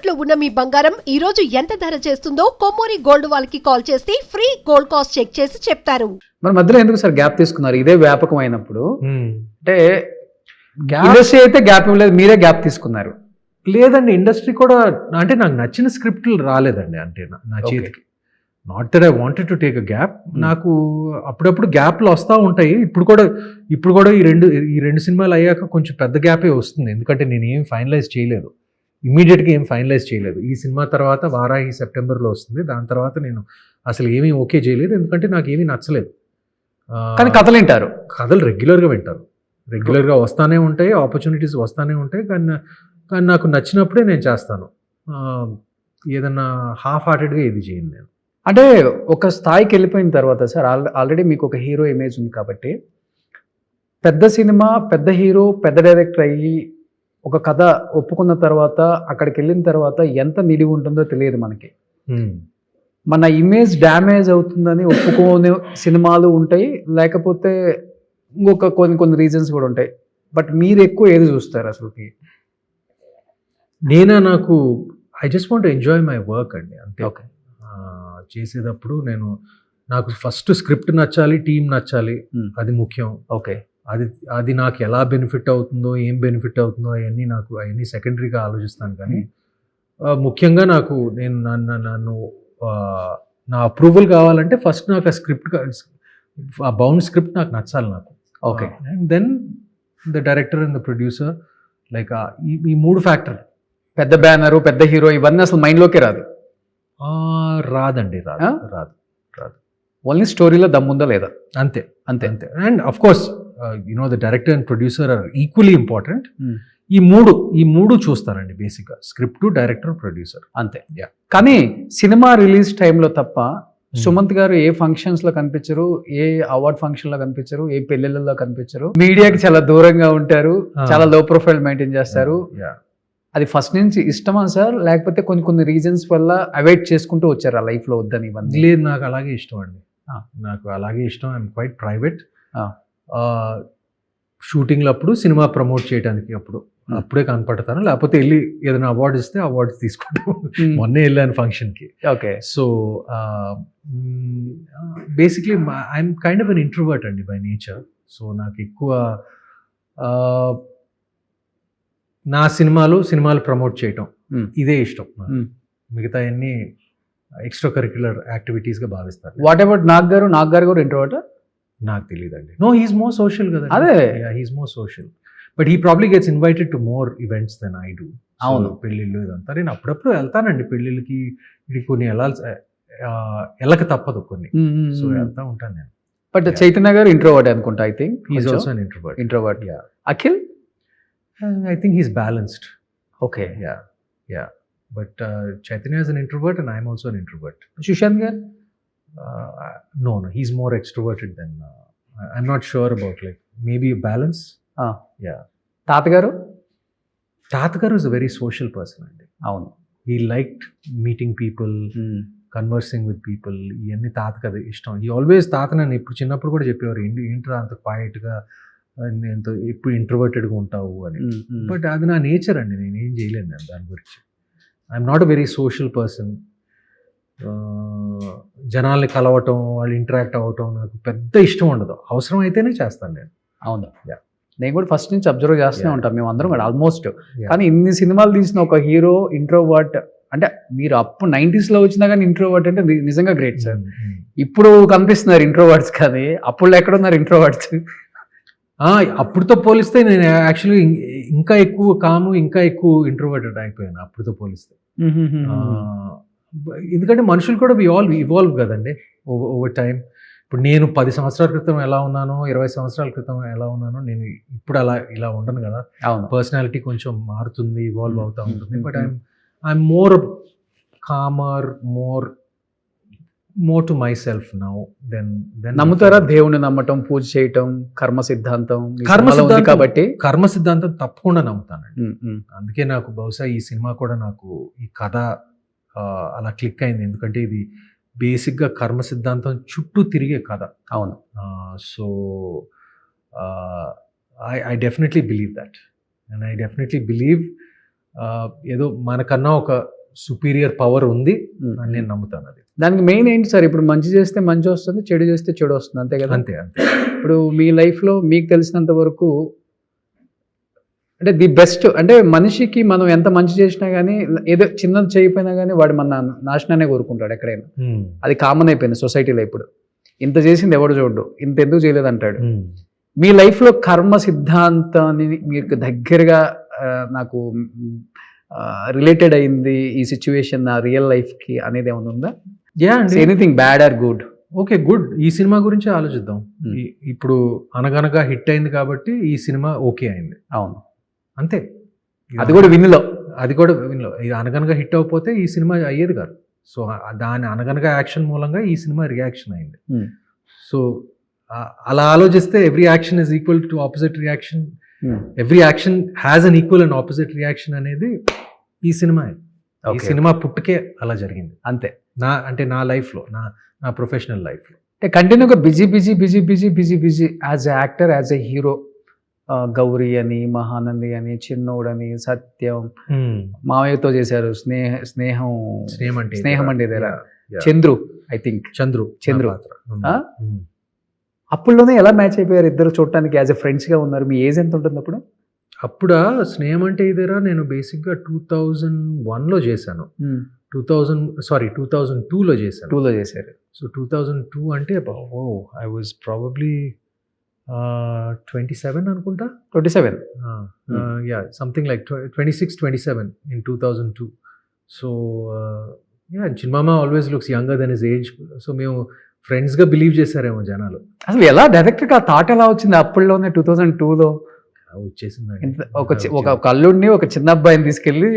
తాకట్టులో ఉన్న మీ బంగారం ఈ రోజు ఎంత ధర చేస్తుందో కొమ్మూరి గోల్డ్ వాళ్ళకి కాల్ చేస్తే ఫ్రీ గోల్డ్ కాస్ట్ చెక్ చేసి చెప్తారు. మరి మధ్యలో ఎందుకు సార్ గ్యాప్ తీసుకున్నారు? ఇదే వ్యాపకం అయినప్పుడు అంటే గ్యాప్ ఇండస్ట్రీ అయితే గ్యాప్ ఇవ్వలేదు, మీరే గ్యాప్ తీసుకున్నారు. లేదండి, ఇండస్ట్రీ కూడా అంటే నాకు నచ్చిన స్క్రిప్ట్లు రాలేదండి. అంటే నా చేతికి not that I wanted to take a gap. నాకు అప్పుడప్పుడు గ్యాప్లు వస్తూ ఉంటాయి. ఇప్పుడు కూడా ఈ రెండు సినిమాలు అయ్యాక కొంచెం పెద్ద గ్యాపే వస్తుంది. ఎందుకంటే నేను ఏం ఫైనలైజ్ చేయలేదు, ఇమీడియట్గా ఏం ఫైనలైజ్ చేయలేదు. ఈ సినిమా తర్వాత వారాహి సెప్టెంబర్లో వస్తుంది. దాని తర్వాత నేను అసలు ఏమీ ఓకే చేయలేదు, ఎందుకంటే నాకు ఏమీ నచ్చలేదు. కానీ కథలు వింటారు, కథలు రెగ్యులర్గా వింటారు, రెగ్యులర్గా వస్తూనే ఉంటాయి, ఆపర్చునిటీస్ వస్తూనే ఉంటాయి. కానీ నాకు నచ్చినప్పుడే నేను చేస్తాను. ఏదన్నా హాఫ్ హార్టెడ్గా ఇది చేయను నేను. అంటే ఒక స్థాయికి వెళ్ళిపోయిన తర్వాత సార్ ఆల్రెడీ మీకు ఒక హీరో ఇమేజ్ ఉంది కాబట్టి పెద్ద సినిమా, పెద్ద హీరో, పెద్ద డైరెక్టర్ అయ్యి ఒక కథ ఒప్పుకున్న తర్వాత అక్కడికి వెళ్ళిన తర్వాత ఎంత నిడివి ఉంటుందో తెలియదు మనకి. మన ఇమేజ్ డ్యామేజ్ అవుతుందని ఒప్పుకోని సినిమాలు ఉంటాయి, లేకపోతే ఇంకొక కొన్ని రీజన్స్ కూడా ఉంటాయి. బట్ మీరు ఎక్కువ ఏది చూస్తారు అసలుకి? నాకు I just want enjoy my work అండి, అంతే. ఓకే, చేసేటప్పుడు నాకు ఫస్ట్ స్క్రిప్ట్ నచ్చాలి, టీం నచ్చాలి, అది ముఖ్యం. ఓకే, అది నాకు ఎలా బెనిఫిట్ అవుతుందో, ఏం బెనిఫిట్ అవుతుందో అవన్నీ సెకండరీగా ఆలోచిస్తాను. కానీ ముఖ్యంగా నన్ను నా అప్రూవల్ కావాలంటే ఫస్ట్ నాకు ఆ బౌండ్ స్క్రిప్ట్ నాకు నచ్చాలి నాకు. Okay, and then the director and the producer, like ఈ మూడు ఫ్యాక్టర్. పెద్ద బ్యానరు, పెద్ద హీరో, ఇవన్నీ అసలు మైండ్లోకే రాదు. రాదండి, రాదు. ఓన్లీ స్టోరీలో దమ్ముందా లేదా, అంతే. And of course the director and producer are equally important. ఈ మూడు చూస్తానండి బేసిక్గా, స్క్రిప్ట్, డైరెక్టర్, ప్రొడ్యూసర్, అంతే. కానీ సినిమా రిలీజ్ టైంలో తప్ప సుమంత్ గారు ఏ ఫంక్షన్స్ లో కనిపించరు, ఏ అవార్డ్ ఫంక్షన్ లో కనిపించరు, ఏ పెళ్లిళ్ళలో కనిపించరు. మీడియాకి చాలా దూరంగా ఉంటారు, చాలా లో ప్రొఫైల్ మెయింటైన్ చేస్తారు. అది ఫస్ట్ నుంచి ఇష్టమా సార్, లేకపోతే కొన్ని రీజన్స్ వల్ల అవాయిడ్ చేసుకుంటూ వచ్చారు ఆ లైఫ్ లో వద్దని? లేదు, నాకు అలాగే ఇష్టం అండి. నాకు అలాగే ఇష్టం. I'm quite private. షూటింగ్లు అప్పుడు, సినిమా ప్రమోట్ చేయడానికి అప్పుడే కనపడతాను, లేకపోతే వెళ్ళి ఏదైనా అవార్డు ఇస్తే అవార్డ్స్ తీసుకుంటాం. మొన్నే వెళ్ళాను ఫంక్షన్కి. Okay, so basically I'm kind of an introvert అండి బై నేచర్. సో నాకు ఎక్కువ నా సినిమాలు ప్రమోట్ చేయటం ఇదే ఇష్టం. మిగతా అన్ని ఎక్స్ట్రా కరిక్యులర్ యాక్టివిటీస్గా భావిస్తారు. వాట్ అబౌట్ నాగ్ గారు కూడా ఇంట్రోవర్ట్? నాకు తెలియదండి. నో, హీస్ మోర్ సోషల్ కదా. అదే, he's more social, but he probably gets invited to more events than I do. అవును, పెళ్ళిళ్ళు ఇదంతా నేను అప్పుడప్పుడు వెళ్తానండి పెళ్ళిళ్ళకి. ఇది కొన్ని వెళ్ళక తప్పదు కొన్ని, సో వెళ్తా ఉంటాను నేను. బట్ చైతన్య గారు ఇంట్రోవర్ట్ అనుకుంటా. I think he's also an introvert. Akhil I think he's balanced. Okay. Yeah. But Chaitanya is an introvert and I'm also an introvert. Sushant gar? No, he's more extroverted than. I'm not sure about, like, maybe a balance. Yeah. Tata garu is a very social person. Avunu. He liked meeting people, conversing with people. Iyanni Tata kada ishtam. He always Tata nanu ippudu chinnappudu kuda cheppevaru, ఏంట్రా అంత quiet గా, ఎంతో ఎప్పుడు ఇంట్రోవర్టెడ్గా ఉంటావు అని. But అది నా nature అండి, నేను ఏం చేయలేను నేను దాని గురించి. I'm not a very social person. జనాల్ని కలవటం, వాళ్ళు ఇంటరాక్ట్ అవ్వటం నాకు పెద్ద ఇష్టం ఉండదు. అవసరం అయితేనే చేస్తాను నేను. అవును, నేను కూడా ఫస్ట్ నుంచి అబ్జర్వ్ చేస్తూనే ఉంటాను, మేము అందరం కూడా ఆల్మోస్ట్. కానీ ఇన్ని సినిమాలు తీసిన ఒక హీరో ఇంట్రోవర్ట్ అంటే, మీరు అప్పుడు 90s లో వచ్చినా కానీ ఇంట్రోవర్ట్ అంటే నిజంగా గ్రేట్ సార్. ఇప్పుడు కనిపిస్తున్నారు ఇంట్రోవర్ట్స్, కానీ అప్పుడు ఎక్కడున్నారు ఇంట్రోవర్ట్స్? అప్పుడుతో పోలిస్తే నేను యాక్చువల్లీ ఇంకా ఎక్కువ కాము, ఇంకా ఎక్కువ ఇంట్రోవర్టెడ్ అయిపోయాను అప్పుడుతో పోలిస్తే. ఎందుకంటే మనుషులు కూడా ఇవాల్వ్ కదండి ఓవర్ టైం. ఇప్పుడు నేను 10 సంవత్సరాల క్రితం ఎలా ఉన్నానో, 20 సంవత్సరాల క్రితం ఎలా ఉన్నానో, నేను ఇప్పుడు ఇలా ఉండను కదా. పర్సనాలిటీ కొంచెం మారుతుంది, ఇవాల్వ్ అవుతూ ఉంటుంది. But I'm more calmer, more to myself now than. నమ్ముతారా దేవుని నమ్మటం, పూజ చేయటం, కర్మ సిద్ధాంతం కాబట్టి? కర్మ సిద్ధాంతం తప్పకుండా నమ్ముతానండి. అందుకే నాకు బహుశా ఈ సినిమా కూడా నాకు ఈ కథ అలా క్లిక్ అయింది. ఎందుకంటే ఇది బేసిక్గా కర్మ సిద్ధాంతం చుట్టూ తిరిగే కథ. అవును. So I definitely believe that, and I definitely believe ఏదో మనకన్నా ఒక సుపీరియర్ పవర్ ఉంది అని నేను నమ్ముతాను. అది దానికి మెయిన్ ఏంటి సార్? ఇప్పుడు మంచి చేస్తే మంచి వస్తుంది, చెడు చేస్తే చెడు వస్తుంది, అంతే కదా? అంతే. ఇప్పుడు మీ లైఫ్లో మీకు తెలిసినంత వరకు అంటే ది బెస్ట్ అంటే మనిషికి మనం ఎంత మంచి చేసినా కానీ ఏదో చిన్నది చేయకపోయినా కానీ వాడు మన నాశనాన్ని కోరుకుంటాడు ఎక్కడైనా. అది కామన్ అయిపోయింది సొసైటీలో. ఇప్పుడు ఇంత చేసింది ఎవడు చూడ్డు, ఇంత ఎందుకు చేయలేదు అంటాడు. మీ లైఫ్లో కర్మ సిద్ధాంతాన్ని మీకు దగ్గరగా నాకు రిలేటెడ్ అయింది ఈ సిచ్యువేషన్ నా రియల్ లైఫ్కి అనేది ఏమైనా ఉందా? Anything bad or good? Okay, good. ఈ సినిమా గురించి ఆలోచిద్దాం. ఇప్పుడు అనగనగా హిట్ అయింది కాబట్టి ఈ సినిమా ఓకే అయింది. అవును, అంతే. అది కూడా విన్లో ఇది అనగనగా హిట్ అవ్వకపోతే ఈ సినిమా అయ్యేది కాదు. సో దాని అనగనగా యాక్షన్ మూలంగా ఈ సినిమా రియాక్షన్ అయింది. సో అలా ఆలోచిస్తే every action is equal to opposite reaction, every action has an equal and opposite reaction అనేది ఈ సినిమా. ఈ సినిమా పుట్టుకే అలా జరిగింది అంతే. నా లైఫ్లో, నా ప్రొఫెషనల్ లైఫ్లో అంటే కంటిన్యూగా busy as a actor, as a hero. Gauri అని, మహానంది అని, చిన్నోడని, సత్యం, మావయ్యతో చేశారు, స్నేహం అంటే చంద్రు, ఐ థింక్ చంద్రు. అప్పుడులోనే ఎలా మ్యాచ్ అయిపోయారు ఇద్దరు? చూడటానికి యాజ్ ఎ ఫ్రెండ్స్గా ఉన్నారు. మీ ఏజ్ ఎంత ఉంటుంది అప్పుడు? అప్పుడా స్నేహం అంటే ఇదేరా నేను బేసిక్గా 2001లో చేశాను. 2002లో చేశాను. 2లో చేశారు. సో 2002 అంటే ఐ వాజ్ ప్రాబబ్లీ 27 అనుకుంటా. 27 yeah, something like 26-27 in 2002. So yeah, చిన్మామ always looks younger than his age. So మేము ఫ్రెండ్స్గా బిలీవ్ చేశారేమో జనాలు. అసలు ఎలా డైరెక్ట్గా థాట్ ఎలా వచ్చింది అప్పుడులోనే 2002లో? వచ్చేసిందండి. ఒక అల్లుడిని, ఒక చిన్న అబ్బాయిని తీసుకెళ్ళి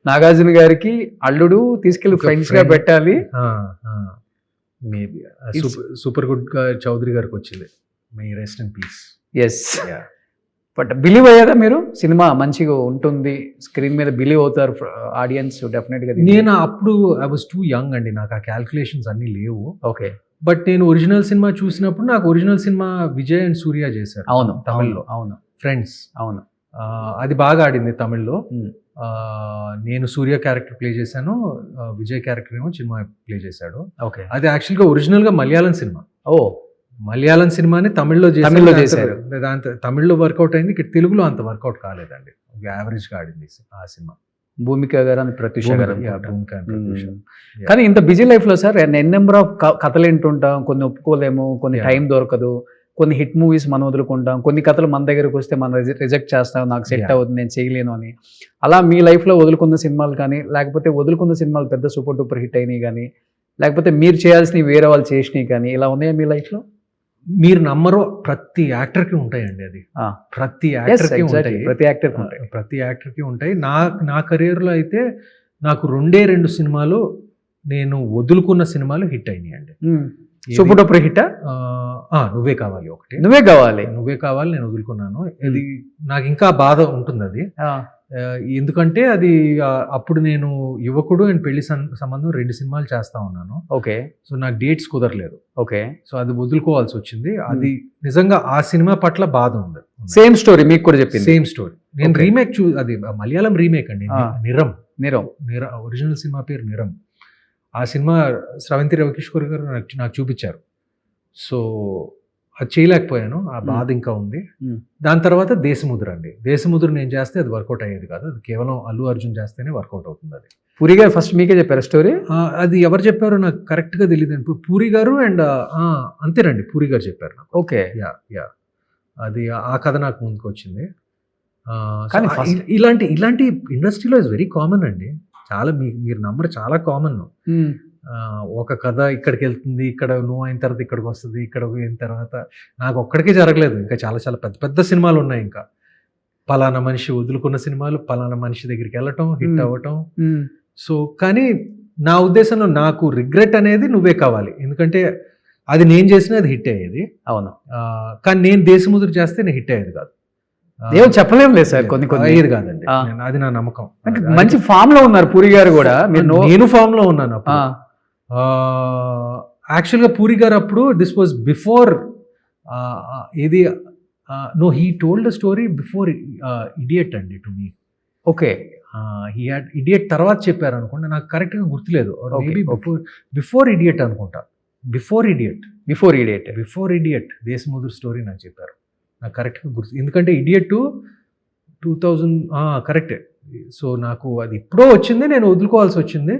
నాగార్జున గారికి అల్లుడు తీసుకెళ్ళి ఫ్రెండ్స్ గా పెట్టాలి. మేబీ సూపర్ గుడ్ చౌదరి గారికి వచ్చింది. May rest in peace. Yes, but believe అయ్యారా మీరు? సినిమా మంచిగా ఉంటుంది, స్క్రీన్ మీద బిలీవ్ అవుతారు ఆడియన్స్ డెఫినెట్ గా? నేను అప్పుడు ఐ వాజ్ టూ యంగ్ అండి, నాకు ఆ క్యాల్కులేషన్స్ అన్ని లేవు. ఓకే, బట్ నేను ఒరిజినల్ సినిమా చూసినప్పుడు నాకు ఒరిజినల్ సినిమా విజయ్ అండ్ సూర్య చేశారు. అవును, తమిళ్లో. అవును, ఫ్రెండ్స్. అవును, అది బాగా ఆడింది తమిళ్లో. నేను సూర్య క్యారెక్టర్ ప్లే చేశాను, విజయ్ క్యారెక్టర్ ఏమో చిన్మా ప్లే చేశాడు. ఓకే, అది యాక్చువల్గా ఒరిజినల్గా మలయాళం సినిమా. మలయాళం సినిమాని తమిళ్లో చేశారు. దాంతో తమిళ్లో వర్కౌట్ అయింది, ఇక్కడ తెలుగులో అంత వర్కౌట్ కాలేదండి. యావరేజ్గా ఆడింది ఆ సినిమా. భూమిక గారు అని ప్రత్యూష గారు. భూమిక. కానీ ఇంత బిజీ లైఫ్ లో సార్ నెంబర్ ఆఫ్ కథలు వింటుంటాం, కొన్ని ఒప్పుకోలేము, కొన్ని టైం దొరకదు, కొన్ని హిట్ మూవీస్ మనం వదులుకుంటాం, కొన్ని కథలు మన దగ్గరకు వస్తే మనం రిజెక్ట్ చేస్తాం, నాకు సెట్ అవుతుంది, నేను చేయలేను అని. అలా మీ లైఫ్లో వదులుకున్న సినిమాలు కానీ, లేకపోతే వదులుకున్న సినిమాలు పెద్ద సూపర్ డూపర్ హిట్ అయినాయి కానీ, లేకపోతే మీరు చేయాల్సినవి వేరే వాళ్ళు చేసినవి కానీ, ఇలా ఉన్నాయా మీ లైఫ్లో? మీరు నమ్మరు, ప్రతి యాక్టర్కి ఉంటాయండి. అది ప్రతి యాక్టర్కి ఉంటాయి. ప్రతి యాక్టర్కి ఉంటాయి. నా కెరీర్లో అయితే నాకు 2 సినిమాలు నేను వదులుకున్న సినిమాలు హిట్ అయినాయి అండి. Super duper hit? నువ్వే కావాలి ఒకటి. నువ్వే కావాలి నేను వదులుకున్నాను. అది నాకు ఇంకా బాధ ఉంటుంది అది. ఎందుకంటే అది అప్పుడు నేను యువకుడు అండ్ పెళ్లి సంబంధం 2 సినిమాలు చేస్తా ఉన్నాను. ఓకే, సో నాకు డేట్స్ కుదరలేదు. ఓకే, సో అది వదులుకోవాల్సి వచ్చింది. అది నిజంగా ఆ సినిమా పట్ల బాధ ఉంది. సేమ్ స్టోరీ మీకు కూడా చెప్పింది? Same story. నేను రీమేక్ అది మలయాళం రీమేక్ అండి. నిరం ఒరిజినల్ సినిమా పేరు నిరం. ఆ సినిమా స్రవంతి రవికిషోర్ గారు నాకు చూపించారు. సో అది చేయలేకపోయాను, ఆ బాధ ఇంకా ఉంది. దాని తర్వాత దేశముద్ర అండి. దేశముద్ర నేను చేస్తే అది వర్కౌట్ అయ్యేది కాదు, అది కేవలం అల్లు అర్జున్ చేస్తేనే వర్కౌట్ అవుతుంది. అది పూరి గారు ఫస్ట్ మీకే చెప్పారు స్టోరీ? అది ఎవరు చెప్పారో నాకు కరెక్ట్గా తెలియదు. పూరి గారు అండ్ అంతేనండి, పూరి గారు చెప్పారు నాకు. ఓకే, యా అది ఆ కథ నాకు ముందుకు వచ్చింది. కానీ ఇలాంటి ఇండస్ట్రీలో ఇస్ వెరీ కామన్ అండి. చాలా మీరు నమ్మరు, చాలా కామన్. ఒక కథ ఇక్కడికి వెళ్తుంది, ఇక్కడ నువ్వు అయిన తర్వాత ఇక్కడికి వస్తుంది, ఇక్కడ అయిన తర్వాత. నాకు ఒక్కడికే జరగలేదు, ఇంకా చాలా చాలా పెద్ద పెద్ద సినిమాలు ఉన్నాయి. ఇంకా పలానా మనిషి వదులుకున్న సినిమాలు, పలానా మనిషి దగ్గరికి వెళ్ళటం, హిట్ అవ్వటం. సో కానీ నా ఉద్దేశంలో నాకు రిగ్రెట్ అనేది నువ్వే కావాలి, ఎందుకంటే అది నేను చేసినా అది హిట్ అయ్యేది. అవును, కానీ నేను దేశముద్ర చేస్తే నేను హిట్ అయ్యేది కాదు. ఏం చెప్పలేం లేదు సార్, కొన్ని అయ్యేది కాదండి. అది నా నమ్మకం. మంచి ఫామ్ లో ఉన్నారు పూరి గారు కూడా. నేను ఫామ్ లో ఉన్నాను అప్పుడు. యాక్చువల్గా పూరి గారు అప్పుడు దిస్ వాజ్ బిఫోర్ ఇది he told the story before idiot అండి to me. Okay, he had idiot తర్వాత చెప్పారు అనుకోండి, నాకు కరెక్ట్గా గుర్తులేదు. Okay, maybe okay. Before idiot అనుకుంటా. బిఫోర్ ఇడియట్ దేశముద్రు స్టోరీ నాకు చెప్పారు. నాకు కరెక్ట్గా గుర్తు, ఎందుకంటే ఇడియట్ 2000 కరెక్టే. సో నాకు అది ఎప్పుడో వచ్చింది, నేను వదులుకోవాల్సి వచ్చింది.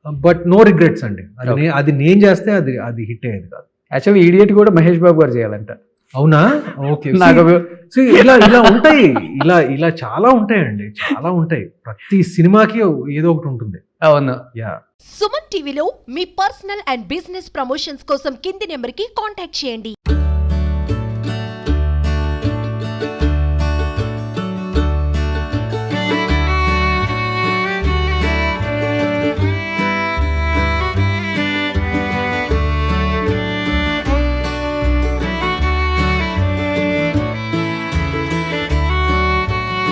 బట్ నో రిగ్రెట్స్ అండి. అది నేను చేస్తే అది హిట్ అయ్యేది కాదు. యాక్చువల్లీ ఈడియట్ కూడా మహేష్ బాబు గారు చేయాలంట. అవునా? ఓకే. నాకు ఇలా ఉంటాయి, ఇలా చాలా ఉంటాయండి, చాలా ఉంటాయి. ప్రతి సినిమాకి ఏదో ఒకటి ఉంటుంది. అవును. యా. సుమన్ టీవీలో మీ పర్సనల్ అండ్ బిజినెస్ ప్రమోషన్స్ కోసం కింది నెంబర్కి కాంటాక్ట్ చేయండి.